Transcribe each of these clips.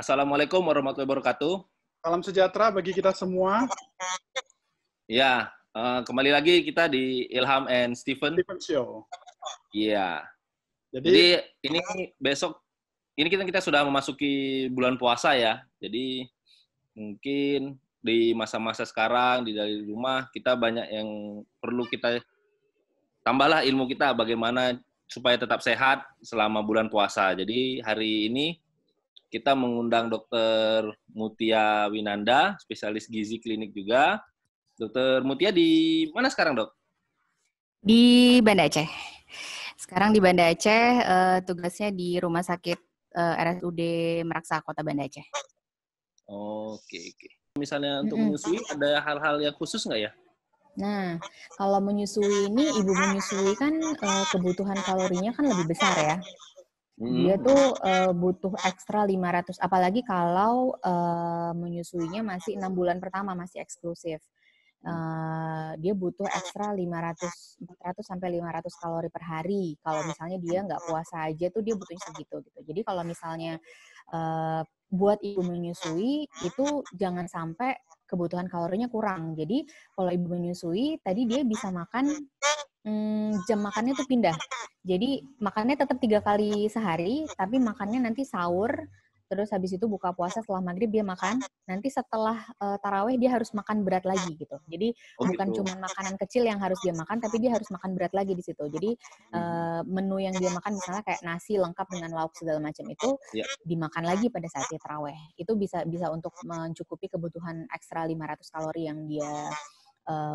Assalamualaikum warahmatullahi wabarakatuh. Salam sejahtera bagi kita semua. Ya, kembali lagi kita di Ilham and Stephen. Stephen Show. Iya. Jadi ini besok, ini kita sudah memasuki bulan puasa ya. Jadi mungkin di masa-masa sekarang dari rumah kita banyak yang perlu kita tambahlah ilmu kita bagaimana supaya tetap sehat selama bulan puasa. Jadi hari ini kita mengundang Dr. Mutia Winanda, spesialis gizi klinik juga. Dokter Mutia di mana sekarang, Dok? Di Banda Aceh. Sekarang di Banda Aceh, tugasnya di Rumah Sakit RSUD Meraksa, Kota Banda Aceh. Oke. Misalnya untuk menyusui, ada hal-hal yang khusus nggak ya? Nah, kalau menyusui ini, ibu menyusui kan kebutuhan kalorinya kan lebih besar ya. Dia tuh butuh ekstra 500, apalagi kalau menyusuinya masih 6 bulan pertama, masih eksklusif. Dia butuh ekstra 400 sampai 500 kalori per hari. Kalau misalnya dia nggak puasa aja tuh dia butuhnya segitu gitu. Jadi kalau misalnya buat ibu menyusui itu jangan sampai kebutuhan kalorinya kurang. Jadi kalau ibu menyusui tadi dia bisa makan jam makannya tuh pindah. Jadi makannya tetap 3 kali sehari, tapi makannya nanti sahur, terus habis itu buka puasa setelah maghrib dia makan, nanti setelah taraweh dia harus makan berat lagi gitu. Jadi bukan cuma makanan kecil yang harus dia makan, tapi dia harus makan berat lagi di situ. Jadi menu yang dia makan misalnya kayak nasi lengkap dengan lauk segala macam itu dimakan lagi pada saat dia taraweh. Itu bisa untuk mencukupi kebutuhan ekstra 500 kalori yang dia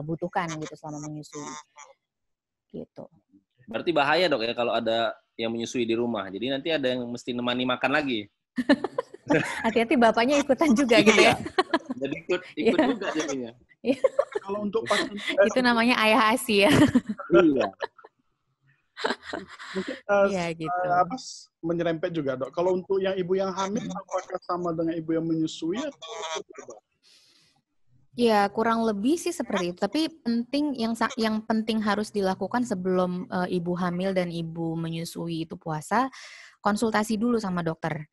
butuhkan gitu selama menyusui. Gitu. Berarti bahaya, Dok, ya kalau ada yang menyusui di rumah. Jadi nanti ada yang mesti nemani makan lagi. Hati-hati bapaknya ikutan juga gitu ya. Jadi ikut juga jadinya. Kalau untuk pasien itu namanya ayah ASI ya. Iya. Mungkin gitu. menyerempet juga, Dok. Kalau untuk yang ibu yang hamil apakah sama dengan ibu yang menyusui atau berbeda? Ya, kurang lebih sih seperti itu. Tapi yang penting harus dilakukan sebelum ibu hamil dan ibu menyusui itu puasa, konsultasi dulu sama dokter.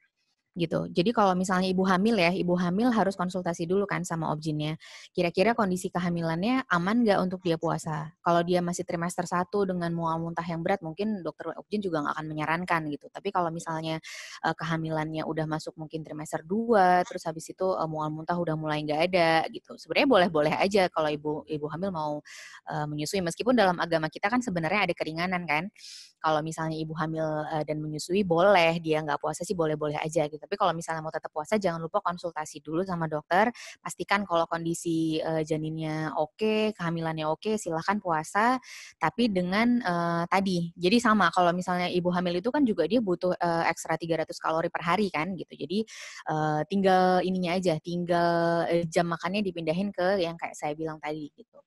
Gitu. Jadi kalau misalnya ibu hamil harus konsultasi dulu kan sama obginnya. Kira-kira kondisi kehamilannya aman nggak untuk dia puasa? Kalau dia masih trimester 1 dengan mual muntah yang berat, mungkin dokter obgin juga nggak akan menyarankan gitu. Tapi kalau misalnya kehamilannya udah masuk mungkin trimester 2, terus habis itu mual muntah udah mulai nggak ada gitu. Sebenarnya boleh-boleh aja kalau ibu hamil mau menyusui. Meskipun dalam agama kita kan sebenarnya ada keringanan kan. Kalau misalnya ibu hamil dan menyusui boleh, dia nggak puasa sih boleh-boleh aja gitu. Tapi kalau misalnya mau tetap puasa, jangan lupa konsultasi dulu sama dokter. Pastikan kalau kondisi janinnya oke, kehamilannya oke, silahkan puasa. Tapi dengan tadi, jadi sama kalau misalnya ibu hamil itu kan juga dia butuh ekstra 300 kalori per hari kan gitu. Jadi tinggal tinggal jam makannya dipindahin ke yang kayak saya bilang tadi gitu.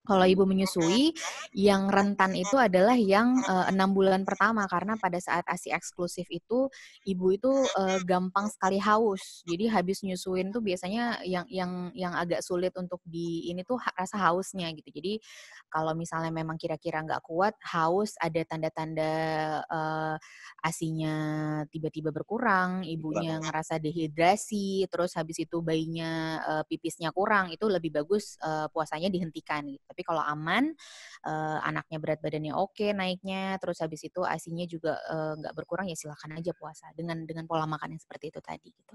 Kalau ibu menyusui, yang rentan itu adalah yang 6 bulan pertama karena pada saat ASI eksklusif itu ibu itu gampang sekali haus. Jadi habis nyusuin tuh biasanya yang agak sulit untuk ini tuh rasa hausnya gitu. Jadi kalau misalnya memang kira-kira nggak kuat, haus, ada tanda-tanda ASI-nya tiba-tiba berkurang, ibunya ngerasa dehidrasi, terus habis itu bayinya pipisnya kurang, itu lebih bagus puasanya dihentikan gitu. Tapi kalau aman, anaknya berat badannya oke naiknya, terus habis itu ASI-nya juga nggak berkurang, ya silakan aja puasa dengan pola makan yang seperti itu tadi gitu.